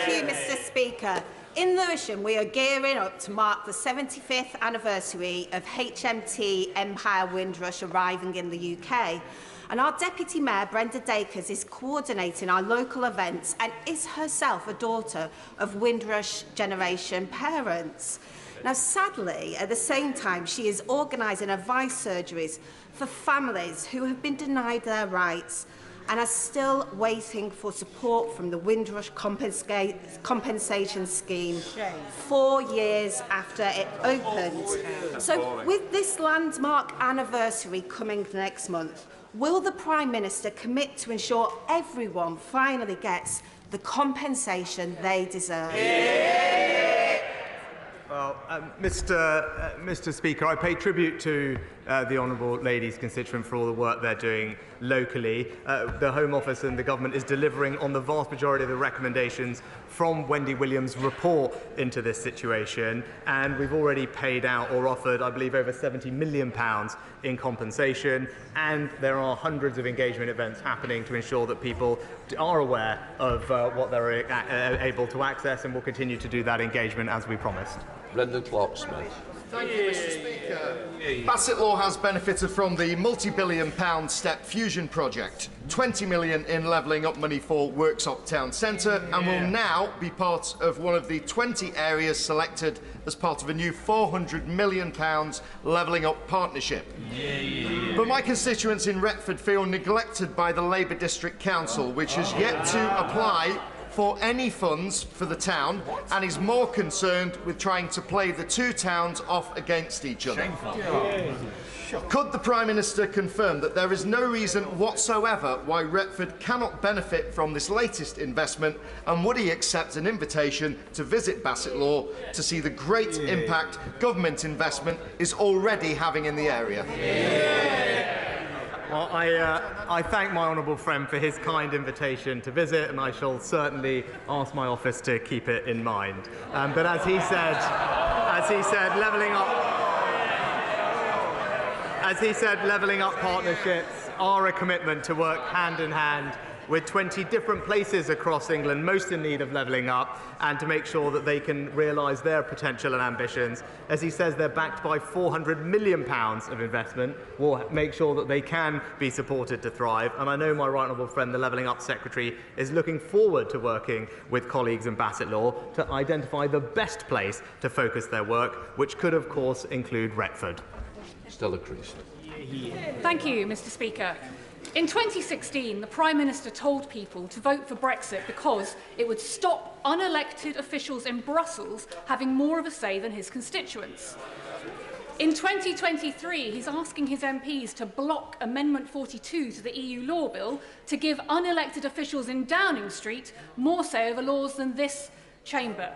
you, Mr. Speaker. In Lewisham, we are gearing up to mark the 75th anniversary of HMT Empire Windrush arriving in the UK. And our Deputy Mayor, Brenda Dacres, is coordinating our local events and is herself a daughter of Windrush generation parents. Now, sadly, at the same time, she is organising advice surgeries for families who have been denied their rights and are still waiting for support from the Windrush compensation scheme 4 years after it opened. So, with this landmark anniversary coming next month, will the Prime Minister commit to ensure everyone finally gets the compensation they deserve? Well, Mr. Speaker, I pay tribute to the honourable lady's constituent for all the work they're doing locally. The Home Office and the government is delivering on the vast majority of the recommendations from Wendy Williams' report into this situation, and we've already paid out or offered, I believe, over £70 million in compensation, and there are hundreds of engagement events happening to ensure that people are aware of what they're able to access, and will continue to do that engagement as we promised. Brendan Clark-Smith. Thank you, Mr. Speaker. Bassett Law has benefited from the multi-billion-pound Step Fusion project, 20 million in levelling up money for Worksop Town Centre, and will now be part of one of the 20 areas selected as part of a new £400 million levelling up partnership. But my constituents in Retford feel neglected by the Labour District Council, which has yet to apply for any funds for the town and is more concerned with trying to play the two towns off against each other. Could the Prime Minister confirm that there is no reason whatsoever why Retford cannot benefit from this latest investment, and would he accept an invitation to visit Bassett Law to see the great impact government investment is already having in the area? Well, I thank my honourable friend for his kind invitation to visit, and I shall certainly ask my office to keep it in mind. But as he said, levelling up partnerships are a commitment to work hand in hand with 20 different places across England, most in need of levelling up, and to make sure that they can realise their potential and ambitions. As he says, they're backed by £400 million of investment. We'll make sure that they can be supported to thrive. And I know my right honourable friend, the Levelling Up Secretary, is looking forward to working with colleagues in Bassett Law to identify the best place to focus their work, which could, of course, include Retford. Stella Creasy. Thank you, Mr. Speaker. In 2016, the Prime Minister told people to vote for Brexit because it would stop unelected officials in Brussels having more of a say than his constituents. In 2023, he's asking his MPs to block Amendment 42 to the EU law bill to give unelected officials in Downing Street more say over laws than this chamber.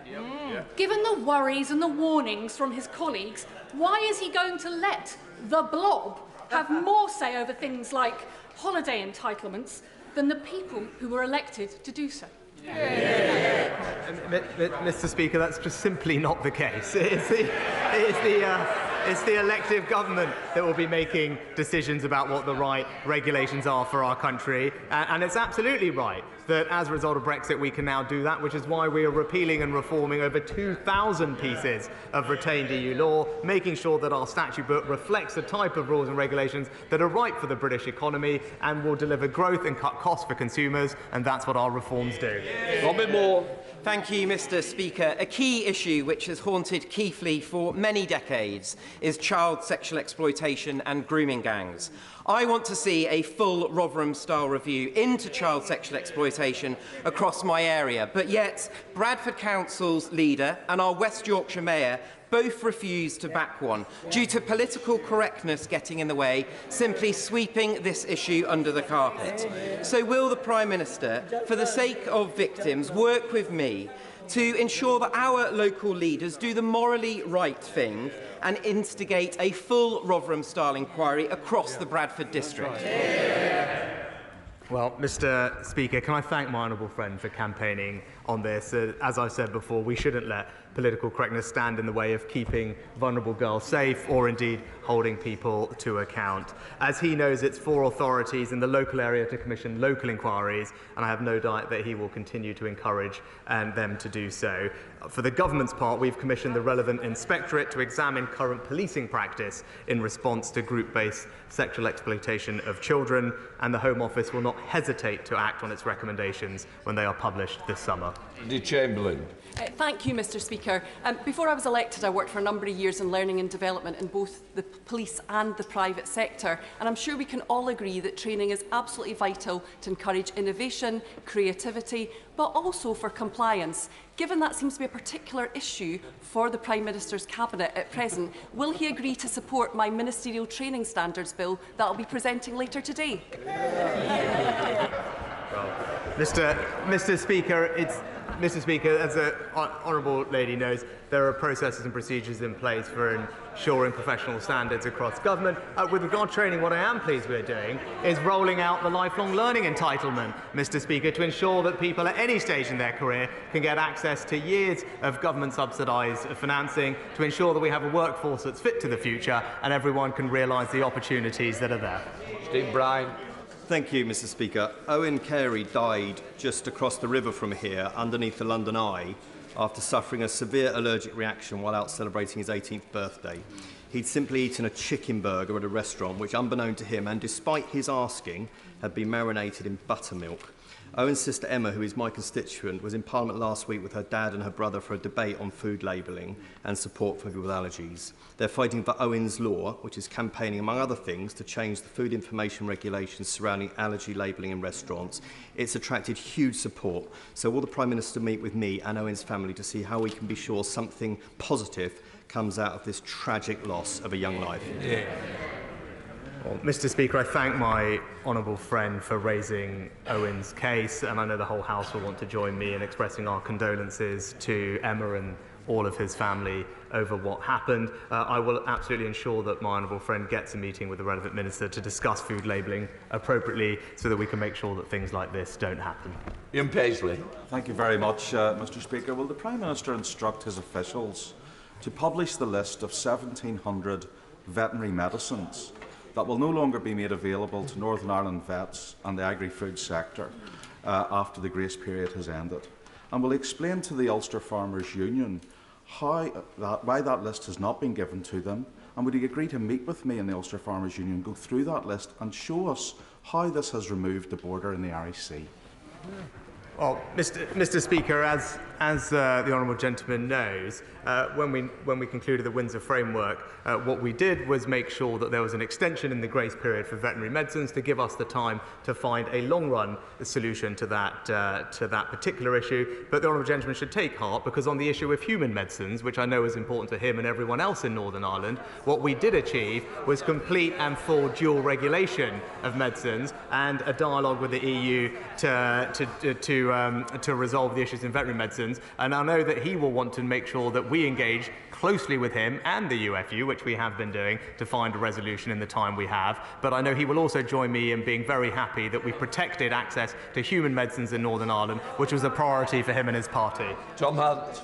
Given the worries and the warnings from his colleagues, why is he going to let the blob have more say over things like holiday entitlements than the people who were elected to do so? Mr. Speaker, that's just simply not the case. It's the elective government that will be making decisions about what the right regulations are for our country. And it's absolutely right that as a result of Brexit we can now do that, which is why we are repealing and reforming over 2,000 pieces of retained EU law, making sure that our statute book reflects the type of rules and regulations that are right for the British economy and will deliver growth and cut costs for consumers, and that's what our reforms do. Robin Moore. Thank you, Mr. Speaker. A key issue which has haunted Keighley for many decades is child sexual exploitation and grooming gangs. I want to see a full Rotherham-style review into child sexual exploitation across my area, but yet Bradford Council's leader and our West Yorkshire Mayor both refused to back one, due to political correctness getting in the way, simply sweeping this issue under the carpet. So will the Prime Minister, for the sake of victims, work with me to ensure that our local leaders do the morally right thing and instigate a full Rotherham-style inquiry across the Bradford district? Well, Mr. Speaker, can I thank my honourable friend for campaigning on this? As I've said before, we shouldn't let political correctness stand in the way of keeping vulnerable girls safe or indeed holding people to account. As he knows, it's for authorities in the local area to commission local inquiries, and I have no doubt that he will continue to encourage them to do so. For the government's part, we've commissioned the relevant inspectorate to examine current policing practice in response to group-based sexual exploitation of children, and the Home Office will not hesitate to act on its recommendations when they are published this summer. The Chamberlain. Thank you, Mr. Speaker. Before I was elected, I worked for a number of years in learning and development in both the police and the private sector, and I'm sure we can all agree that training is absolutely vital to encourage innovation, creativity, but also for compliance. Given that seems to be a particular issue for the Prime Minister's Cabinet at present, will he agree to support my ministerial training standards bill that I'll be presenting later today? Mr. Speaker, as the honourable lady knows, there are processes and procedures in place for ensuring professional standards across government. With regard to training, what I am pleased we're doing is rolling out the lifelong learning entitlement, Mr. Speaker, to ensure that people at any stage in their career can get access to years of government subsidised financing, to ensure that we have a workforce that's fit to the future and everyone can realise the opportunities that are there. Steve Bryan. Thank you, Mr. Speaker. Owen Carey died just across the river from here, underneath the London Eye, after suffering a severe allergic reaction while out celebrating his 18th birthday. He'd simply eaten a chicken burger at a restaurant, which, unbeknown to him, and despite his asking, had been marinated in buttermilk. Owen's sister Emma, who is my constituent, was in Parliament last week with her dad and her brother for a debate on food labelling and support for people with allergies. They're fighting for Owen's Law, which is campaigning, among other things, to change the food information regulations surrounding allergy labelling in restaurants. It's attracted huge support. So will the Prime Minister meet with me and Owen's family to see how we can be sure something positive comes out of this tragic loss of a young life? Yeah. Well, Mr. Speaker, I thank my honourable friend for raising Owen's case, and I know the whole House will want to join me in expressing our condolences to Emma and all of his family over what happened. I will absolutely ensure that my honourable friend gets a meeting with the relevant minister to discuss food labelling appropriately so that we can make sure that things like this don't happen. Ian Paisley. Thank you very much, Mr. Speaker. Will the Prime Minister instruct his officials to publish the list of 1,700 veterinary medicines that will no longer be made available to Northern Ireland vets and the agri-food sector after the grace period has ended? And will explain to the Ulster Farmers Union why that list has not been given to them? And would he agree to meet with me and the Ulster Farmers Union, go through that list and show us how this has removed the border in the Irish Sea? Well, Mr. Speaker, as the honourable gentleman knows, when we concluded the Windsor Framework, what we did was make sure that there was an extension in the grace period for veterinary medicines to give us the time to find a long-run solution to that particular issue. But the honourable gentleman should take heart, because on the issue of human medicines, which I know is important to him and everyone else in Northern Ireland, what we did achieve was complete and full dual regulation of medicines and a dialogue with the EU to resolve the issues in veterinary medicines. And I know that he will want to make sure that we engage closely with him and the UFU, which we have been doing, to find a resolution in the time we have. But I know he will also join me in being very happy that we protected access to human medicines in Northern Ireland, which was a priority for him and his party. Tom Hunt.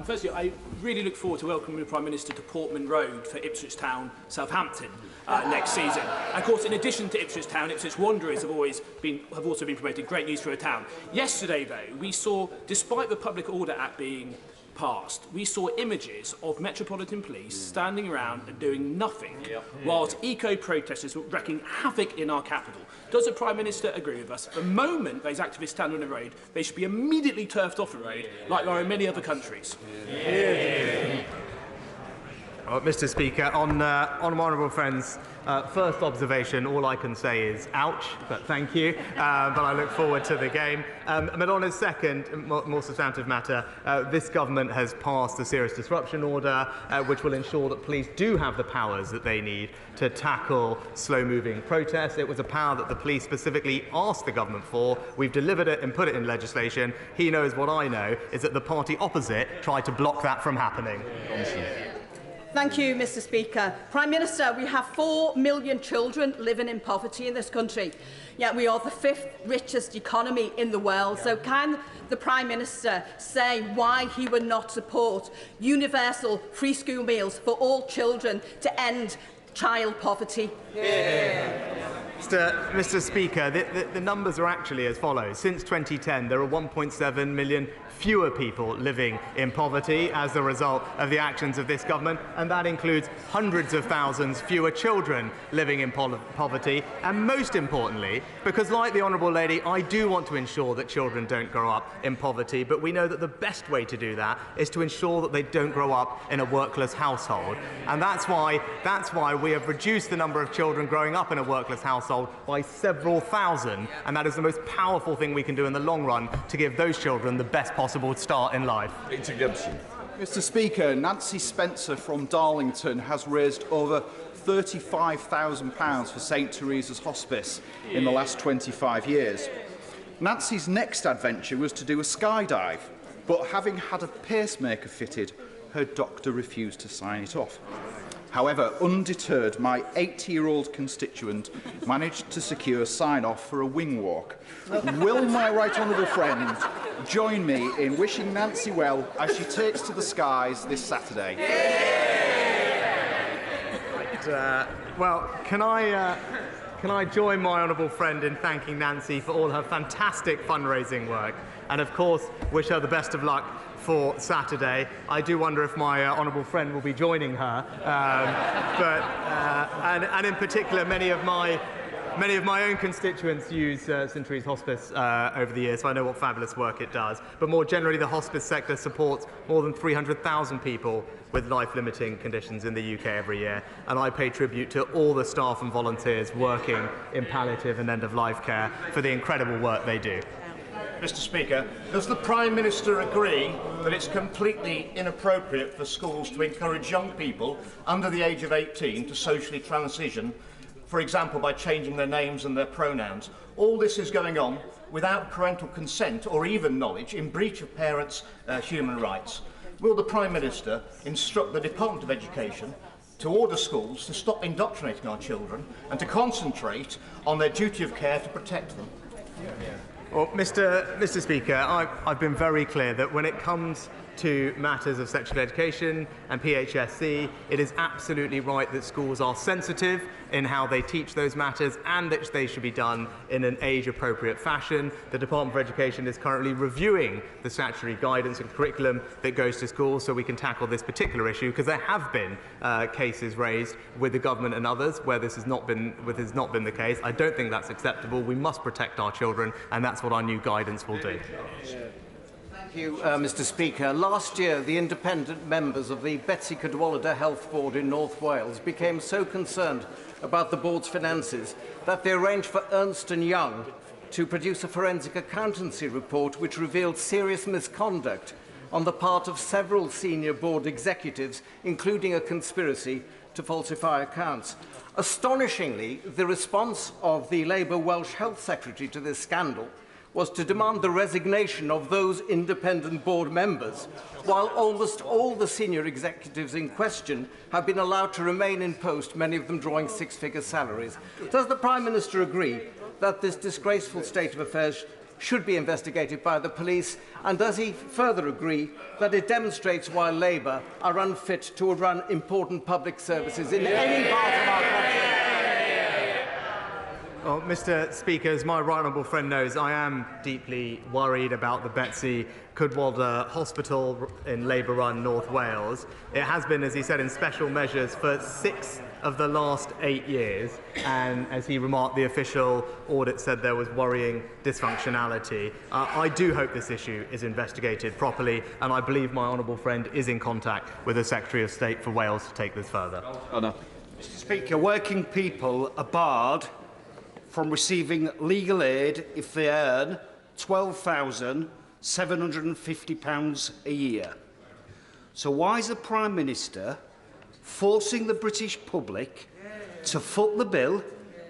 Firstly, I really look forward to welcoming the Prime Minister to Portman Road for Ipswich Town, Southampton next season. And of course, in addition to Ipswich Town, Ipswich Wanderers have also been promoted. Great news for a town. Yesterday, though, we saw, despite the Public Order Act being passed, we saw images of Metropolitan Police standing around and doing nothing, whilst eco-protesters were wreaking havoc in our capital. Does the Prime Minister agree with us? The moment those activists stand on the road, they should be immediately turfed off the road, like there are in many other countries. Well, Mr. Speaker, on my honourable friend's first observation, all I can say is ouch, but thank you. But I look forward to the game. But on his second, more substantive matter, this government has passed the serious disruption order, which will ensure that police do have the powers that they need to tackle slow-moving protests. It was a power that the police specifically asked the government for. We've delivered it and put it in legislation. He knows what I know, is that the party opposite tried to block that from happening. Thank you, Mr. Speaker. Prime Minister, we have 4 million children living in poverty in this country, yet we are the 5th richest economy in the world. So can the Prime Minister say why he would not support universal free school meals for all children to end child poverty? Mr. Speaker, the numbers are actually as follows. Since 2010, there are 1.7 million fewer people living in poverty as a result of the actions of this government, and that includes hundreds of thousands fewer children living in poverty. And most importantly, because like the Honourable Lady, I do want to ensure that children don't grow up in poverty, but we know that the best way to do that is to ensure that they don't grow up in a workless household. And that's why we have reduced the number of children growing up in a workless household by several thousand, and that is the most powerful thing we can do in the long run to give those children the best possible start in life. Mr. Speaker, Nancy Spencer from Darlington has raised over £35,000 for St Teresa's Hospice in the last 25 years. Nancy's next adventure was to do a skydive, but having had a pacemaker fitted, her doctor refused to sign it off. However, undeterred, my 80-year-old constituent managed to secure sign-off for a wing walk. Will my right honourable friend join me in wishing Nancy well as she takes to the skies this Saturday? Well, can I join my honourable friend in thanking Nancy for all her fantastic fundraising work, and of course wish her the best of luck for Saturday. I do wonder if my honourable friend will be joining her, and in particular, many of my own constituents use St Teresa's Hospice over the years, so I know what fabulous work it does. But more generally, the hospice sector supports more than 300,000 people with life-limiting conditions in the UK every year, and I pay tribute to all the staff and volunteers working in palliative and end-of-life care for the incredible work they do. Mr. Speaker, does the Prime Minister agree that it's completely inappropriate for schools to encourage young people under the age of 18 to socially transition, for example by changing their names and their pronouns? All this is going on without parental consent or even knowledge, in breach of parents' human rights. Will the Prime Minister instruct the Department of Education to order schools to stop indoctrinating our children and to concentrate on their duty of care to protect them? Well, Mr. Speaker, I've been very clear that when it comes to matters of sexual education and PHSC, it is absolutely right that schools are sensitive in how they teach those matters and that they should be done in an age-appropriate fashion. The Department for Education is currently reviewing the statutory guidance and curriculum that goes to schools so we can tackle this particular issue, because there have been cases raised with the government and others where this has not been the case. I don't think that's acceptable. We must protect our children, and that's what our new guidance will do. Thank you, Mr. Speaker. Last year, the independent members of the Betsy Cadwallader Health Board in North Wales became so concerned about the board's finances that they arranged for Ernst & Young to produce a forensic accountancy report which revealed serious misconduct on the part of several senior board executives, including a conspiracy to falsify accounts. Astonishingly, the response of the Labour Welsh Health Secretary to this scandal was to demand the resignation of those independent board members, while almost all the senior executives in question have been allowed to remain in post, many of them drawing six-figure salaries. Does the Prime Minister agree that this disgraceful state of affairs should be investigated by the police, and does he further agree that it demonstrates why Labour are unfit to run important public services in any part of our country? Well, Mr Speaker, as my right honourable friend knows, I am deeply worried about the Betsy Cadwaladr Hospital in Labour-run North Wales. It has been, as he said, in special measures for 6 of the last 8 years, and as he remarked, the official audit said there was worrying dysfunctionality. I do hope this issue is investigated properly, and I believe my honourable friend is in contact with the Secretary of State for Wales to take this further. Mr Speaker, working people are barred from receiving legal aid if they earn £12,750 a year. So why is the Prime Minister forcing the British public to foot the bill,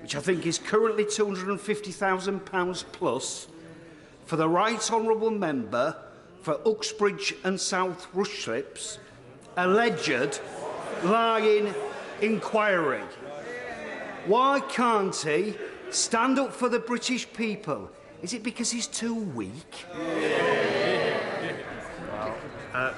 which I think is currently £250,000 plus, for the Right Honourable Member for Uxbridge and South Rushlips alleged lying inquiry? Why can't he stand up for the British people? Is it because he's too weak?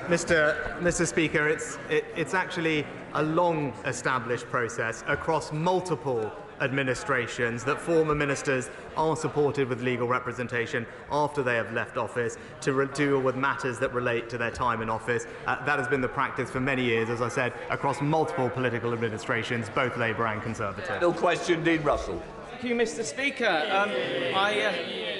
Mr Speaker, it's actually a long-established process across multiple administrations that former ministers are supported with legal representation after they have left office to deal with matters that relate to their time in office. That has been the practice for many years, as I said, across multiple political administrations, both Labour and Conservative. No question, Dean Russell. Thank you, Mr Speaker.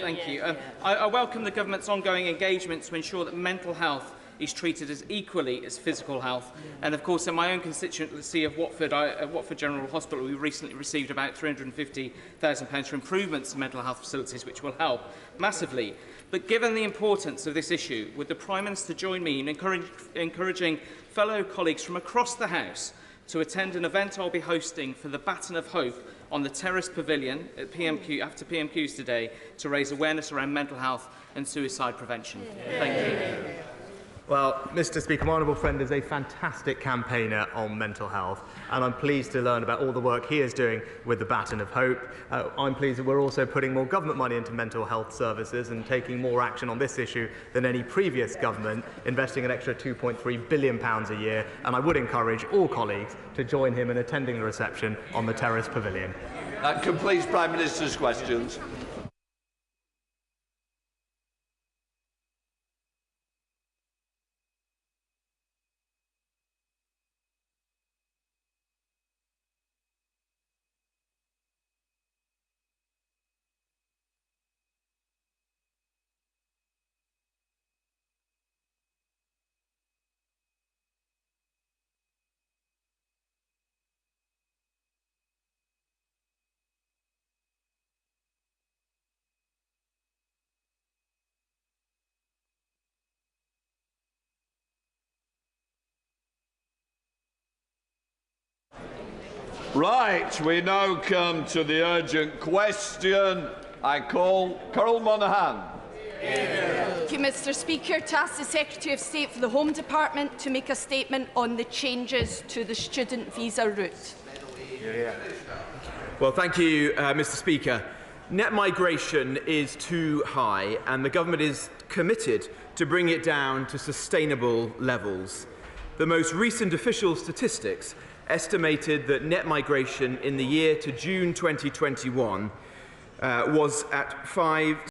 Thank you. I welcome the government's ongoing engagement to ensure that mental health is treated as equally as physical health. And of course, in my own constituency of Watford, Watford General Hospital, we recently received about £350,000 for improvements to mental health facilities, which will help massively. But given the importance of this issue, would the Prime Minister join me in encouraging fellow colleagues from across the House to attend an event I'll be hosting for the Baton of Hope on the Terrace Pavilion at after PMQs today to raise awareness around mental health and suicide prevention? Thank you. Well, Mr Speaker, my honourable friend is a fantastic campaigner on mental health, and I'm pleased to learn about all the work he is doing with the Baton of Hope. I'm pleased that we're also putting more government money into mental health services and taking more action on this issue than any previous government, investing an extra £2.3 billion a year, and I would encourage all colleagues to join him in attending the reception on the Terrace Pavilion. That completes Prime Minister's questions. Right, we now come to the urgent question. I call Carol Monaghan. Thank you, Mr Speaker. To ask the Secretary of State for the Home Department to make a statement on the changes to the student visa route. Well, thank you, Mr Speaker. Net migration is too high, and the government is committed to bring it down to sustainable levels. The most recent official statistics estimated that net migration in the year to June 2021 was at